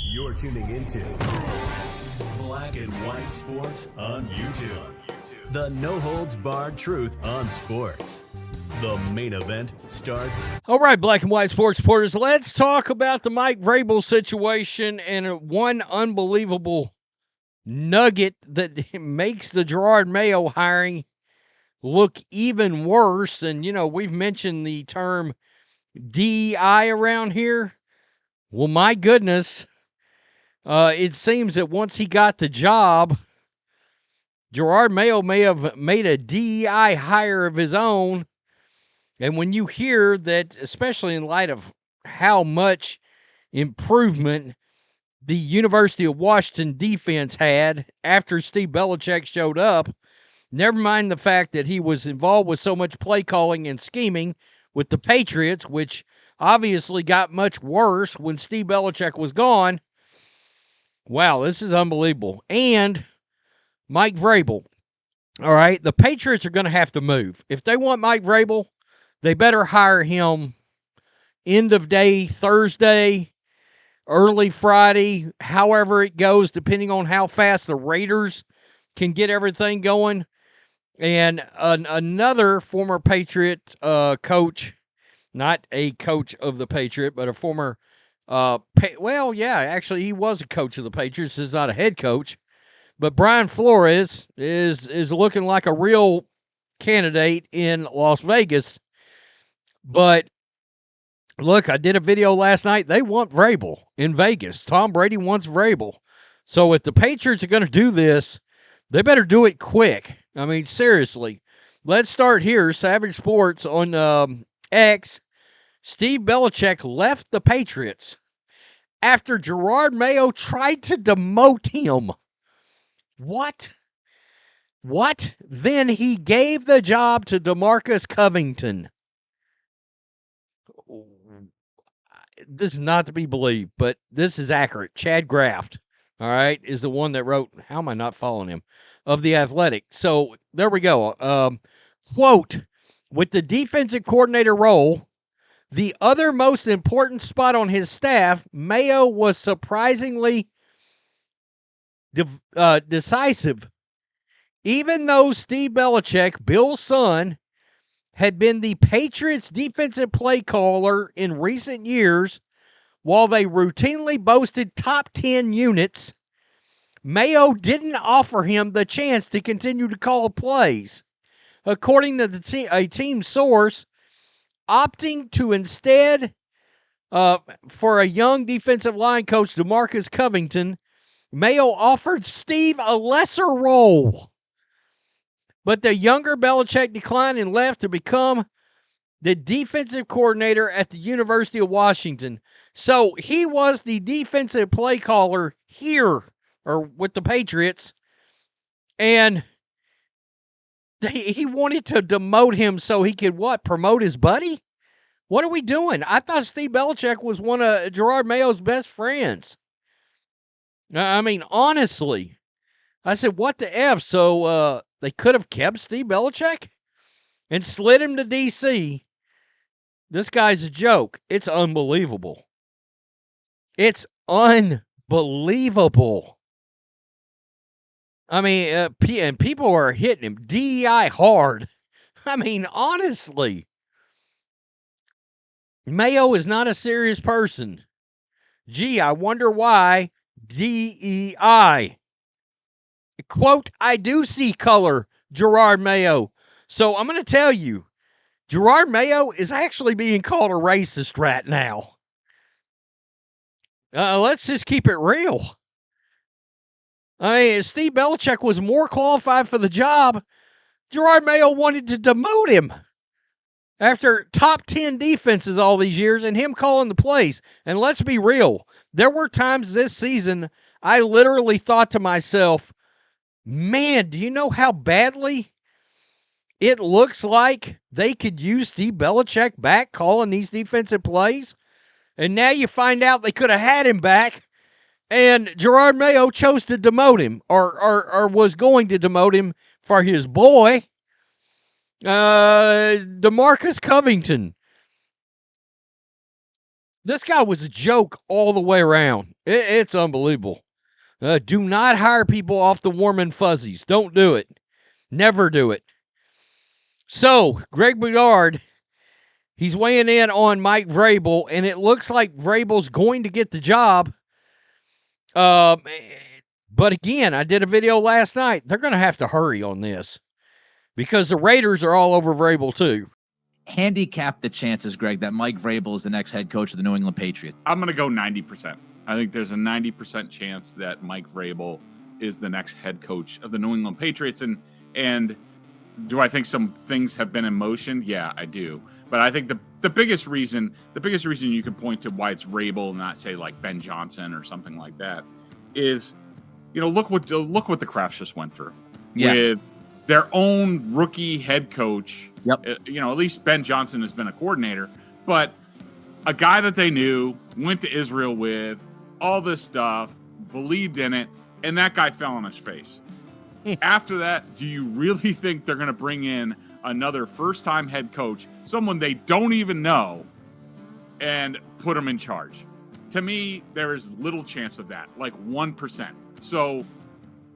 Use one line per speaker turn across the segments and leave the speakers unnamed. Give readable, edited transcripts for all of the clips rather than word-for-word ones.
You're tuning into Black and White Sports on YouTube. The no-holds-barred truth on sports. The main event starts.
All right, Black and White Sports supporters, let's talk about the Mike Vrabel situation and one unbelievable nugget that makes the Jerod Mayo hiring look even worse. And, you know, we've mentioned the term DEI around here. Well, my goodness, it seems that once he got the job, Jerod Mayo may have made a DEI hire of his own. And when you hear that, especially in light of how much improvement the University of Washington defense had after Steve Belichick showed up, never mind the fact that he was involved with so much play calling and scheming with the Patriots, which obviously got much worse when Steve Belichick was gone. Wow, this is unbelievable. And Mike Vrabel. All right, the Patriots are going to have to move. If they want Mike Vrabel, they better hire him end of day Thursday, early Friday, however it goes, depending on how fast the Raiders can get everything going. And another former Patriot coach, not a coach of the Patriot, but a former, actually he was a coach of the Patriots. He's not a head coach. But Brian Flores is looking like a real candidate in Las Vegas. But look, I did a video last night. They want Vrabel in Vegas. Tom Brady wants Vrabel. So if the Patriots are going to do this, they better do it quick. I mean, seriously. Let's start here. Savage Sports on X. Steve Belichick left the Patriots after Jerod Mayo tried to demote him. What? Then he gave the job to Demarcus Covington. This is not to be believed, but this is accurate. Chad Graft, all right, is the one that wrote, how am I not following him, of The Athletic. So there we go. Quote, with the defensive coordinator role, the other most important spot on his staff, Mayo was surprisingly decisive. Even though Steve Belichick, Bill's son, had been the Patriots' defensive play caller in recent years, while they routinely boasted top 10 units, Mayo didn't offer him the chance to continue to call plays. According to a team source, opting to instead for a young defensive line coach, Demarcus Covington, Mayo offered Steve a lesser role. But the younger Belichick declined and left to become the defensive coordinator at the University of Washington. So he was the defensive play caller here, or with the Patriots, and he wanted to demote him so he could, promote his buddy? What are we doing? I thought Steve Belichick was one of Jerod Mayo's best friends. I mean, honestly, I said, what the F? So they could have kept Steve Belichick and slid him to D.C. This guy's a joke. It's unbelievable. It's unbelievable. I mean, and people are hitting him DEI hard. I mean, honestly, Mayo is not a serious person. Gee, I wonder why DEI. Quote, I do see color, Jerod Mayo. So I'm going to tell you, Jerod Mayo is actually being called a racist right now. Let's just keep it real. I mean, Steve Belichick was more qualified for the job. Jerod Mayo wanted to demote him after top 10 defenses all these years and him calling the plays. And let's be real. There were times this season I literally thought to myself, man, do you know how badly it looks like they could use Steve Belichick back calling these defensive plays? And now you find out they could have had him back, and Jerod Mayo chose to demote him, or was going to demote him for his boy, Demarcus Covington. This guy was a joke all the way around. It's unbelievable. Do not hire people off the warm and fuzzies. Don't do it. Never do it. So, Greg Bedard, he's weighing in on Mike Vrabel, and it looks like Vrabel's going to get the job. But again, I did a video last night. They're going to have to hurry on this because the Raiders are all over Vrabel too.
Handicap the chances, Greg, that Mike Vrabel is the next head coach of the New England Patriots.
I'm going to go 90%. I think there's a 90% chance that Mike Vrabel is the next head coach of the New England Patriots. And do I think some things have been in motion? Yeah, I do. But I think the biggest reason you could point to why it's Vrabel and not say like Ben Johnson or something like that is, look what the Crafts just went through with their own rookie head coach.
Yep.
At least Ben Johnson has been a coordinator, but a guy that they knew, went to Israel with, all this stuff, believed in it, and that guy fell on his face. After that, do you really think they're going to bring in another first-time head coach, someone they don't even know, and put him in charge? To me, there is little chance of that, like 1%. So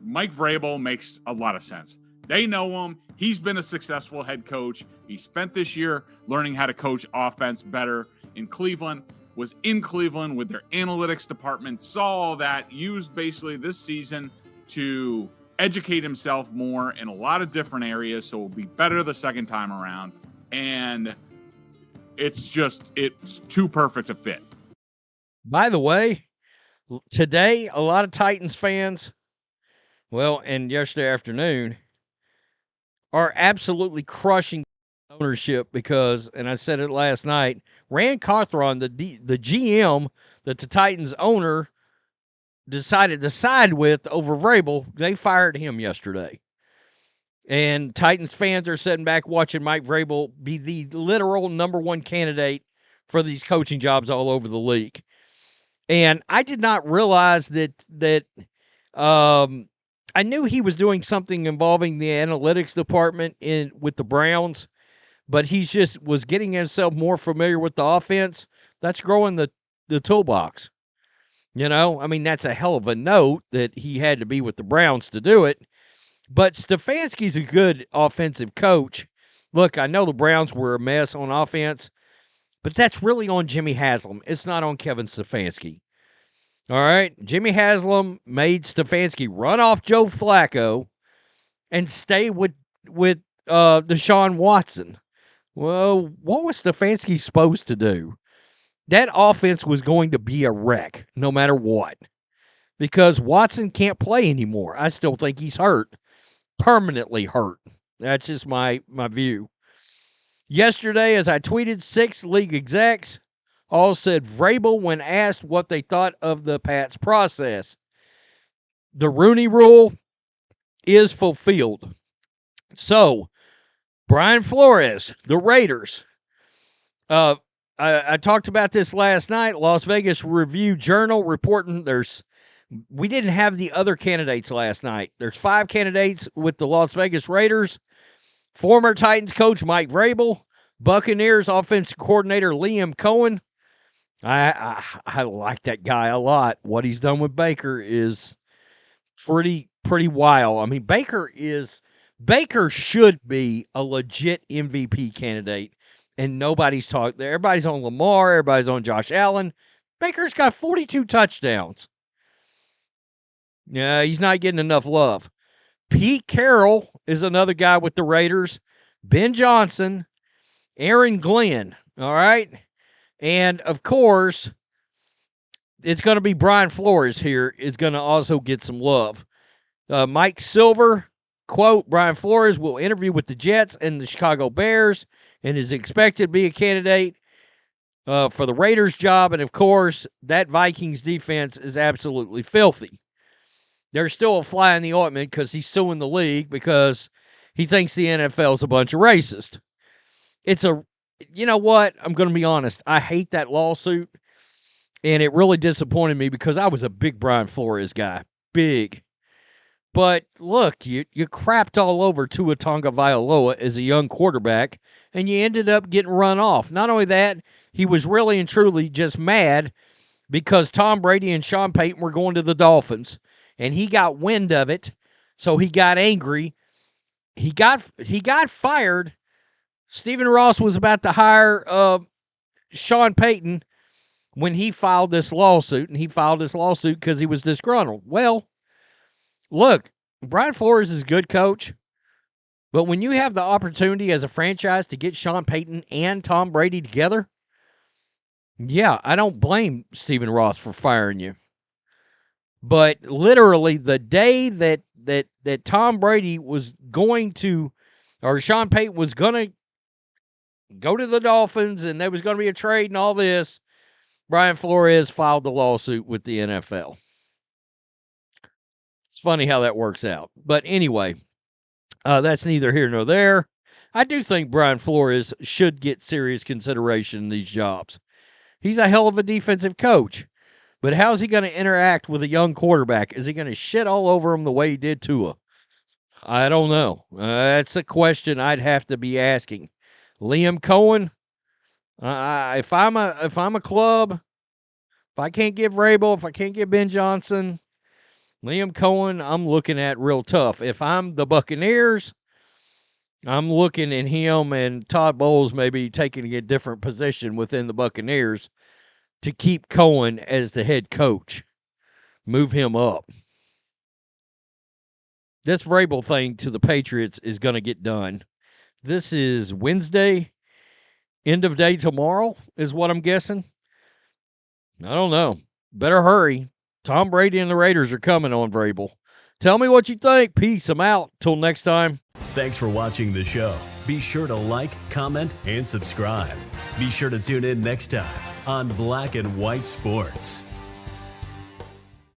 Mike Vrabel makes a lot of sense. They know him. He's been a successful head coach. He spent this year learning how to coach offense better in Cleveland, was in Cleveland with their analytics department, saw all that, used basically this season to educate himself more in a lot of different areas, so it'll be better the second time around. And it's too perfect a fit.
By the way, today, a lot of Titans fans, and yesterday afternoon, are absolutely crushing ownership because, and I said it last night, Rand Carthon, the GM that the Titans owner decided to side with over Vrabel, they fired him yesterday. And Titans fans are sitting back watching Mike Vrabel be the literal number one candidate for these coaching jobs all over the league. And I did not realize that I knew he was doing something involving the analytics department with the Browns, but he just was getting himself more familiar with the offense. That's growing the toolbox. That's a hell of a note that he had to be with the Browns to do it. But Stefanski's a good offensive coach. Look, I know the Browns were a mess on offense, but that's really on Jimmy Haslam. It's not on Kevin Stefanski. All right? Jimmy Haslam made Stefanski run off Joe Flacco and stay with Deshaun Watson. Well, what was Stefanski supposed to do? That offense was going to be a wreck no matter what because Watson can't play anymore. I still think he's hurt, permanently hurt. That's just my view. Yesterday, as I tweeted, 6 league execs all said Vrabel when asked what they thought of the Pats process. The Rooney Rule is fulfilled. So, Brian Flores, the Raiders. I talked about this last night. Las Vegas Review-Journal reporting we didn't have the other candidates last night. There's 5 candidates with the Las Vegas Raiders. Former Titans coach Mike Vrabel, Buccaneers offensive coordinator Liam Cohen. I like that guy a lot. What he's done with Baker is pretty wild. Baker should be a legit MVP candidate, and nobody's talking. Everybody's on Lamar. Everybody's on Josh Allen. Baker's got 42 touchdowns. Yeah, he's not getting enough love. Pete Carroll is another guy with the Raiders. Ben Johnson, Aaron Glenn. All right. And, of course, it's going to be Brian Flores here is going to also get some love. Mike Silver, quote, Brian Flores will interview with the Jets and the Chicago Bears and is expected to be a candidate for the Raiders job. And, of course, that Vikings defense is absolutely filthy. There's still a fly in the ointment because he's suing the league because he thinks the NFL is a bunch of racist. You know what? I'm going to be honest. I hate that lawsuit, and it really disappointed me because I was a big Brian Flores guy. Big. But look, you crapped all over Tua Tagovailoa as a young quarterback, and you ended up getting run off. Not only that, he was really and truly just mad because Tom Brady and Sean Payton were going to the Dolphins, and he got wind of it, so he got angry. He got fired. Stephen Ross was about to hire Sean Payton when he filed this lawsuit, and he filed this lawsuit because he was disgruntled. Well, look, Brian Flores is a good coach, but when you have the opportunity as a franchise to get Sean Payton and Tom Brady together, yeah, I don't blame Stephen Ross for firing you. But literally the day that Tom Brady was going to, or Sean Payton was going to go to the Dolphins and there was going to be a trade and all this, Brian Flores filed the lawsuit with the NFL. It's funny how that works out. But anyway, that's neither here nor there. I do think Brian Flores should get serious consideration in these jobs. He's a hell of a defensive coach. But how's he going to interact with a young quarterback? Is he going to shit all over him the way he did Tua? I don't know. That's a question I'd have to be asking. Liam Cohen, if I'm a club, if I can't get Vrabel, if I can't get Ben Johnson, Liam Cohen, I'm looking at real tough. If I'm the Buccaneers, I'm looking at him and Todd Bowles maybe taking a different position within the Buccaneers to keep Cohen as the head coach. Move him up. This Vrabel thing to the Patriots is going to get done. This is Wednesday. End of day tomorrow is what I'm guessing. I don't know. Better hurry. Tom Brady and the Raiders are coming on Vrabel. Tell me what you think. Peace. I'm out. Till next time.
Thanks for watching the show. Be sure to like, comment, and subscribe. Be sure to tune in next time on Black and White Sports.